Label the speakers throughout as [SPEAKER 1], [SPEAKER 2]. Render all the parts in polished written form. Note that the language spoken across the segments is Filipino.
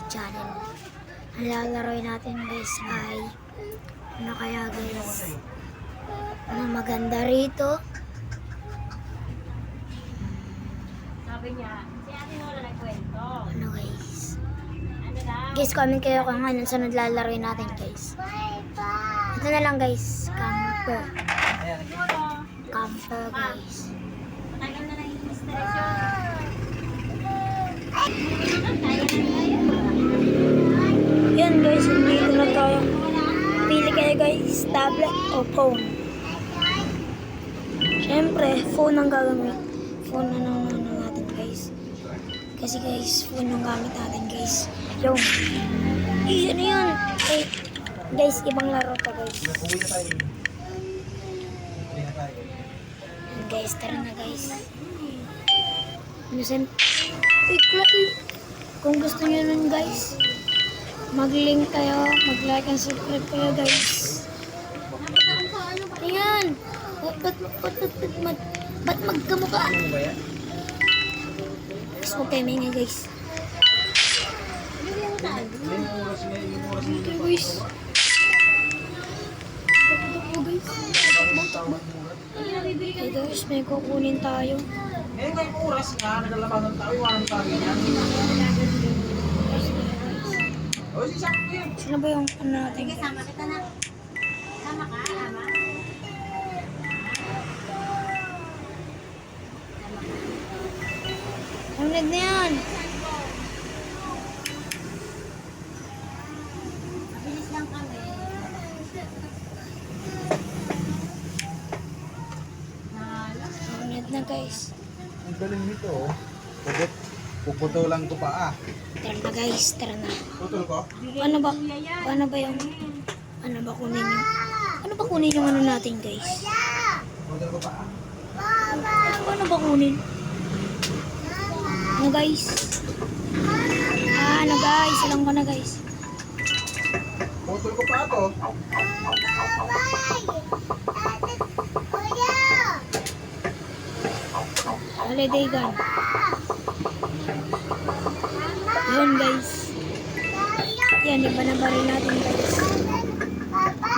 [SPEAKER 1] channel. Ang lalaroin natin guys ay ano kaya guys? Ano maganda rito?
[SPEAKER 2] Sabi niya, si ate mo na nagkwento.
[SPEAKER 1] Ano guys?
[SPEAKER 2] Ano daw?
[SPEAKER 1] Guys, comment kayo kung anong sunod lalaroin natin guys. Ito na lang guys, camper. Camper guys.
[SPEAKER 2] Matagal na lang yung installation.
[SPEAKER 1] Yan guys, dito na tayo. Pili kayo guys, tablet o phone. Siyempre, phone ang gagawin. Phone na ano natin guys. Kasi guys, phone yung gamit natin guys. Yung, ano yun? Eh, guys, ibang laro pa guys. Yan guys, tara na guys. Minsan, kung gusto nyo nun guys, mag-link kayo, mag-like and subscribe kayo guys. Ayan! Ba't magkamukha? Guys, huwag kayo maingay guys. Okay guys. Takbo guys. Takbo. Okay guys, may kukunin tayo.
[SPEAKER 3] Eh, kung oras nga, naglalabas ng tao, iwanan tayo yan. O, si Sam, yun.
[SPEAKER 1] Sino ba yung ano natin?
[SPEAKER 2] Sige, sama kita na. Sama ka, ama.
[SPEAKER 1] Ang lag na yan.
[SPEAKER 2] Mabilis lang kami.
[SPEAKER 1] Ang lag na guys.
[SPEAKER 3] Ang galing nito, oh. Puputulan ko pa, ah.
[SPEAKER 1] Tara na guys, tara na.
[SPEAKER 3] Putol ko?
[SPEAKER 1] Ano ba? Ano ba yung... Ano ba kunin yung... Ano ba kunin yung ano natin guys?
[SPEAKER 3] Putol ko pa, ah.
[SPEAKER 1] Ano ba kunin? Ano guys? Ano guys? Alam ko na guys.
[SPEAKER 3] Putol ko pa to.
[SPEAKER 1] Holiday gun. Yun guys. Yan, iba na baril natin guys.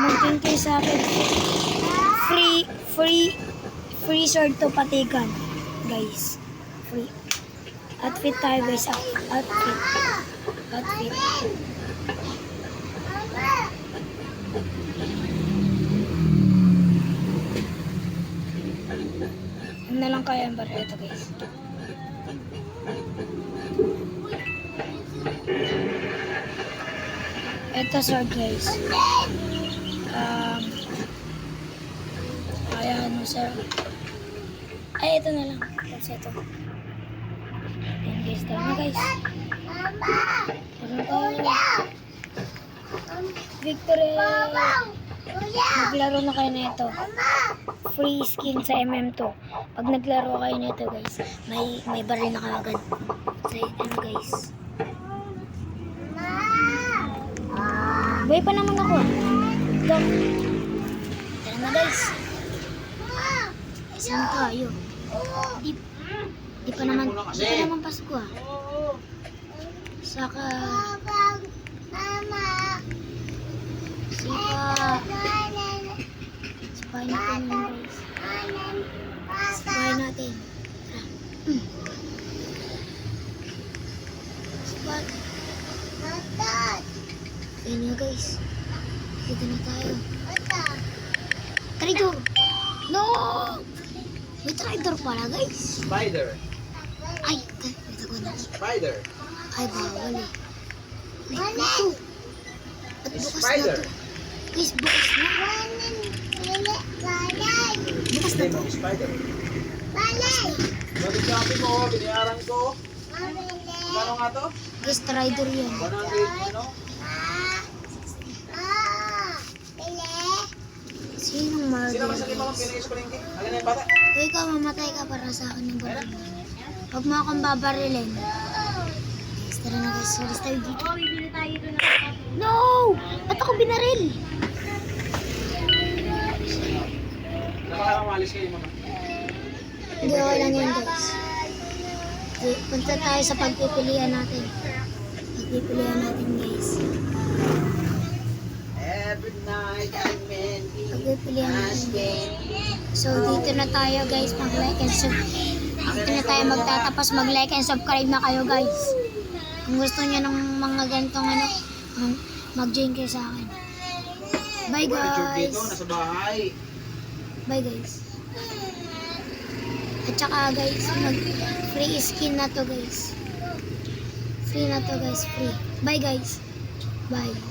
[SPEAKER 1] Mag-thank you sa akin. Free sword to pati gun. Guys. Free. Outfit tayo guys. Outfit. Ano na lang kaya ang baril ito guys. Ito sword guys. Kaya ano sir. Ay, ito na lang. Kasi ito. Ayan guys, tara na guys. Tara na tayo. Victory! Maglaro na kayo na ito. Free skin sa MM2. Pag naglaro kayo na ito guys, may baril na kaagad. Sa ano guys. Buhay pa naman ako. Go. Tara na guys. Saan tayo? Di pa naman Pasko ah. Saka Spy natin yun guys. Spy natin. Spy. Ayan nga guys. Dito na tayo. Traitor! No! May traitor pala guys.
[SPEAKER 3] Spider.
[SPEAKER 1] Ay, ito ko na.
[SPEAKER 3] Spider.
[SPEAKER 1] Ay, bawal eh. Ay, ito. Ba't bukas na
[SPEAKER 3] Spider.
[SPEAKER 1] to? Guys, bukas na. Bukas na
[SPEAKER 3] Hindi
[SPEAKER 1] to.
[SPEAKER 3] mo, spider. Bakit sabi mo, binayaran ko. Ano nga to?
[SPEAKER 1] Guys, traitor yan.
[SPEAKER 3] 100, ano?
[SPEAKER 1] Sinong
[SPEAKER 3] Sino
[SPEAKER 1] murder
[SPEAKER 3] ba sa lima kong
[SPEAKER 1] guys?
[SPEAKER 3] pinagay sa palengke? Alin na yung bata?
[SPEAKER 1] Kung ikaw mamatay ka para sa akin ng baril mo. Huwag mo akong babarilin. Guys, tara na guys. Walis tayo dito.
[SPEAKER 2] Oo, bibili tayo doon ng
[SPEAKER 1] No! Ba't ako binaril?
[SPEAKER 3] Nakakamalis kayo, mama.
[SPEAKER 1] Hindi, okay lang yan guys. Okay, punta tayo sa pagpipilian natin. Pipilihan natin guys.
[SPEAKER 4] Every night I meant
[SPEAKER 1] Pagpipilihan natin guys. So dito na tayo guys, mag-like and dito na tayo magtatapos, mag-like and subscribe na kayo guys. Kung gusto niyo ng mga ganitong ano, mag-join kayo sa akin. Bye guys.
[SPEAKER 4] nasa bahay.
[SPEAKER 1] Bye guys. At saka guys, free skin na to guys. Free na to guys, free. Bye guys. Bye.